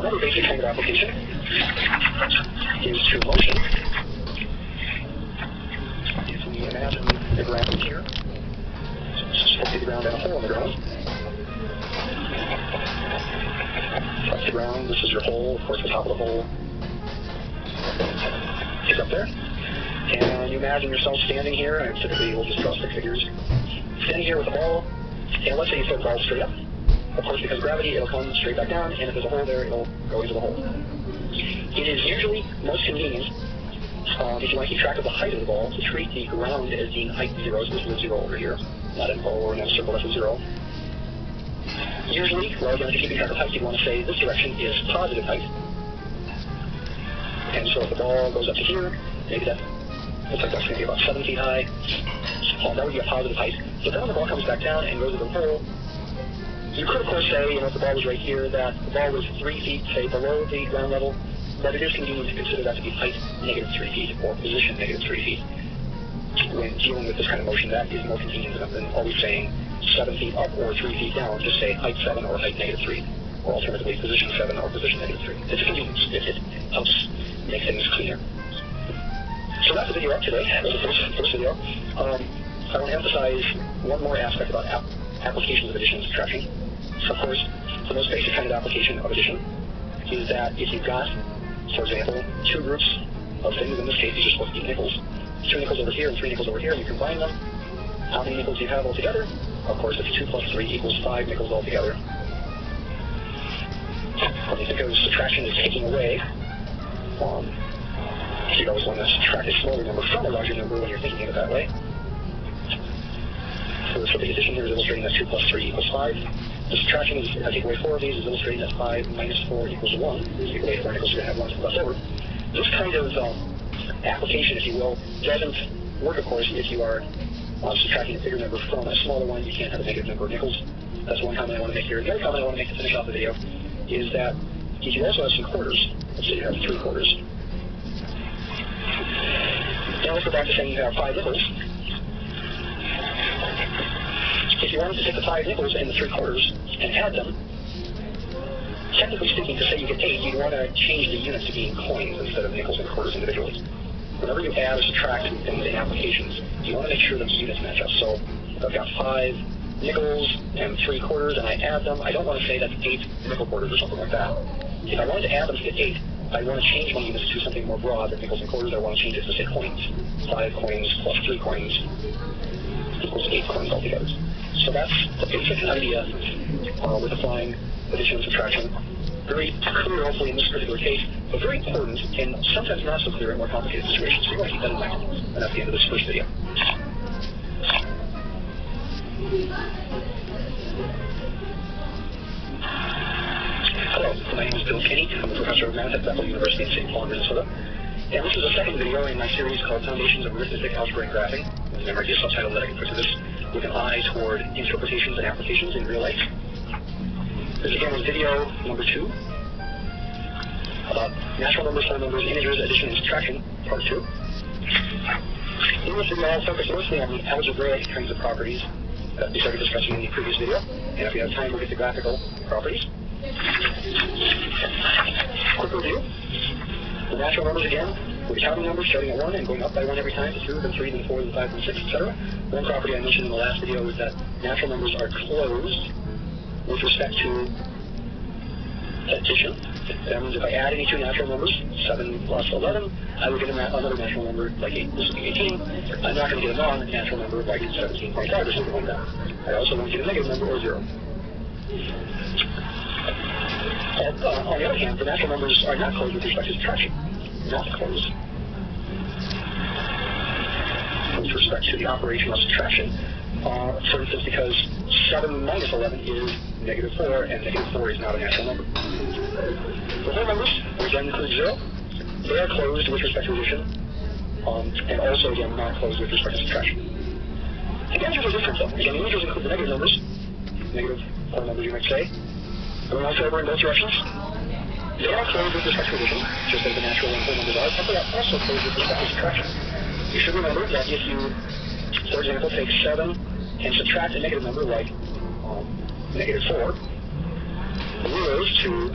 Another basic kind of application is to motion. If we imagine the ground here, stick the ground and a hole in the ground. Touch the ground, this is your hole, of course the top of the hole is up there. And you imagine yourself standing here, and typically we'll just draw stick figures. Standing here with the ball, and let's say you throw the ball straight up. Of course, because of gravity, it'll come straight back down, and if there's a hole there, it'll go into the hole. It is usually most convenient, if you want to keep track of the height of the ball, to treat the ground as being height 0, so this is a 0 over here, not an O or not a circle, that's a 0. Usually, rather than keeping track of height, you want to say this direction is positive height. And so if the ball goes up to here, maybe that looks like that's going to be about 7 feet high. That would be a positive height. So then when the ball comes back down and goes into the hole, you could of course say, if the ball was right here, that the ball was 3 feet, say, below the ground level, but it is convenient to consider that to be height negative 3 feet or position negative 3 feet. When dealing with this kind of motion, that is more convenient than always saying 7 feet up or 3 feet down. Just say height 7 or height negative 3, or alternatively position 7 or position negative 3. It's a convenience. It helps make things cleaner. So that's the video up today. That's the first video. I want to emphasize one more aspect about applications of addition and subtraction. Of course, the most basic kind of application of addition is that if you've got, for example, 2 groups of things, in this case these are supposed to be nickels, 2 nickels over here and 3 nickels over here, and you combine them, how many nickels do you have altogether? Of course, it's 2 plus 3 equals 5 nickels altogether. When you think of subtraction as taking away, you'd always want to subtract a smaller number from a larger number when you're thinking of it that way. So the addition here is illustrating that 2 plus 3 equals 5. The subtraction is, I take away 4 of these, is illustrating that 5 minus 4 equals 1. Take away 4 nickels, you're going to have 1 left over. This kind of application, if you will, doesn't work, of course, if you are subtracting a bigger number from a smaller one. You can't have a negative number of nickels. That's one comment I want to make here. The other comment I want to make to finish off the video is that if you also have some quarters, let's say you have 3 quarters. Now let's go back to saying you have 5 nickels. If you wanted to take the 5 nickels and the 3 quarters and add them, technically speaking, to say you get 8, you'd want to change the units to being coins instead of nickels and quarters individually. Whenever you add or subtract things in applications, you want to make sure that the units match up. So if I've got 5 nickels and 3 quarters and I add them, I don't want to say that's 8 nickel quarters or something like that. If I wanted to add them to get 8, I want to change my units to something more broad than nickels and quarters. I want to change it to, say, coins. 5 coins plus 3 coins equals 8 coins altogether. So that's the basic idea with applying addition and subtraction. Very clear, hopefully, in this particular case, but very important and sometimes not so clear in more complicated situations. So you want to keep that in mind. And that's the end of this first video. Hello, my name is Bill Kinney. I'm a professor of math at Bethel University in St. Paul, Minnesota. And this is the second video in my series called Foundations of Arithmetic, Algebra, and Graphing. And there might be a subtitle that I can put to this with an eye toward interpretations and applications in real life. This again is video number 2 about natural numbers, whole numbers, integers, addition, and subtraction, part 2. In this video, I'll focus mostly on the algebraic kinds of properties that we started discussing in the previous video. And if we have time, we'll get to graphical properties. Quick review. The natural numbers again, we're counting numbers starting at 1 and going up by 1 every time to 2, then 3, then 4, then 5, then 6, etc. One property I mentioned in the last video is that natural numbers are closed with respect to addition. That means if I add any 2 natural numbers, 7 plus 11, I would get another natural number like 8. This would be 18. I'm not going to get a non-natural number like 17.5 or something like that. I also won't get a negative number or 0. On the other hand, the natural numbers are not closed with respect to subtraction. Not closed with respect to the operation of subtraction. For instance, because 7 minus 11 is negative 4, and negative 4 is not a natural number. The whole numbers, which again include 0, they are closed with respect to addition, and also, again, not closed with respect to subtraction. The integers are different, though. Again, the integers include the negative numbers, negative whole numbers, you might say, going also over in both directions. They are closed with respect to addition, just as the natural and whole numbers are, but they are also closed with respect to subtraction. You should remember that if you, for example, take 7 and subtract a negative number like negative 4, the rule is to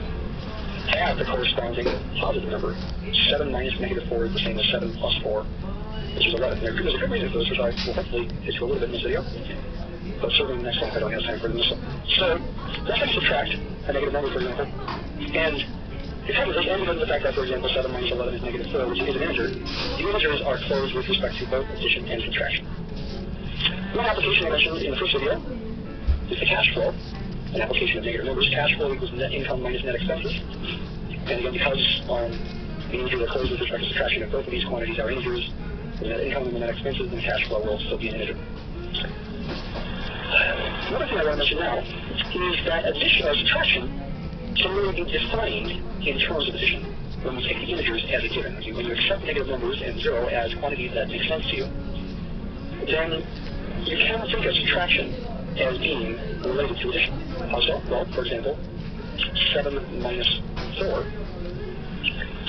add have the corresponding positive number. 7 minus negative 4 is the same as 7 plus 4, which is 11. There's a good reason for this, which I will hopefully get to a little bit in this video, but certainly in the next one if I don't have time for this one. So let's say subtract a negative number, for example, and because of this, and because of the fact that, for example, 7 minus 11 is negative 4, which is an integer, the integers are closed with respect to both addition and subtraction. One application I mentioned in the first video is the cash flow, an application of negative numbers. Cash flow equals net income minus net expenses. And again, because the integers are closed with respect to subtraction, if both of these quantities are integers, the net income and the net expenses, then cash flow will still be an integer. Another thing I want to mention now is that addition or subtraction can really be defined in terms of addition when we take the integers as a given. When you accept negative numbers and 0 as quantities that make sense to you, then you can think of subtraction as being related to addition. How so? Well, for example, 7 minus 4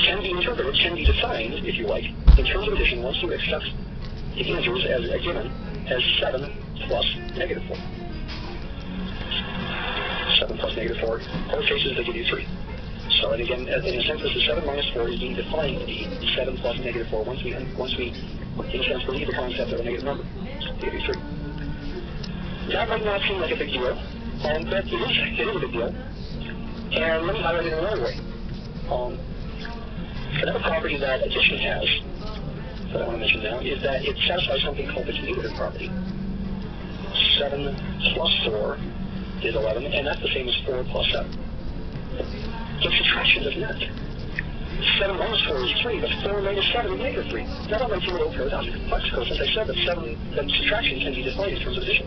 can be interpreted, can be defined, if you like, in terms of addition once you accept the integers as a given as 7 plus negative 4. 7 plus negative 4. Both cases, they give you 3. So, and again, in a sense, this is 7 minus 4 is being defined to be 7 plus negative 4 once we in a sense, believe the concept of a negative number. They give you 3. That might not seem like a big deal, but it is a big deal. And let me highlight it in another way. Another property that addition has, that I want to mention now, is that it satisfies something called the commutative property. 7 plus 4 is 11, and that's the same as 4 plus 7. But subtraction does not. 7 minus 4 is 3, but 4 minus 7 is negative 3. That might seem a little paradoxical, since I said that subtraction can be defined in terms of addition.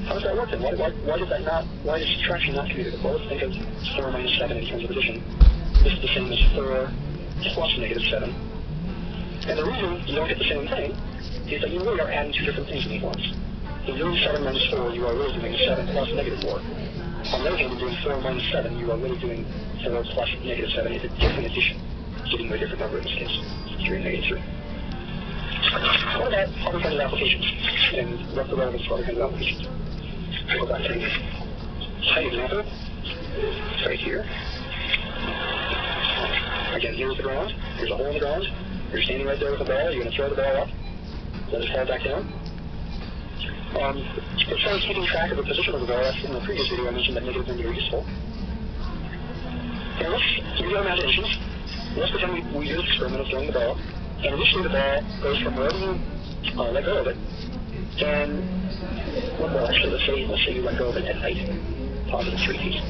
How does that work then? Why is subtraction not commutative? Well, let's think of 4 minus 7 in terms of addition. This is the same as 4 plus negative 7. And the reason you don't get the same thing is that you really are adding two different things in once. In doing 7 minus 4, you are really doing 7 plus negative 4. On the other hand, in doing 4 minus 7, you are really doing 4 plus negative 7. It's a different addition, giving you a different number in this case, 3 and negative 3. What about other kinds of applications? And what's the relevance for other kinds of applications? I'll go back to the height example. It's right here. Again, here's the ground. Here's a hole in the ground. You're standing right there with the ball. You're going to throw the ball up. Let it fall back down. As far as keeping track of the position of the ball, in the previous video I mentioned that negative numbers are useful. And let's use our imaginations. Let's pretend we do this experiment of throwing the ball. And initially the ball goes from wherever you let go of it. And, well, actually, let's say you let go of it at height, positive 3 feet.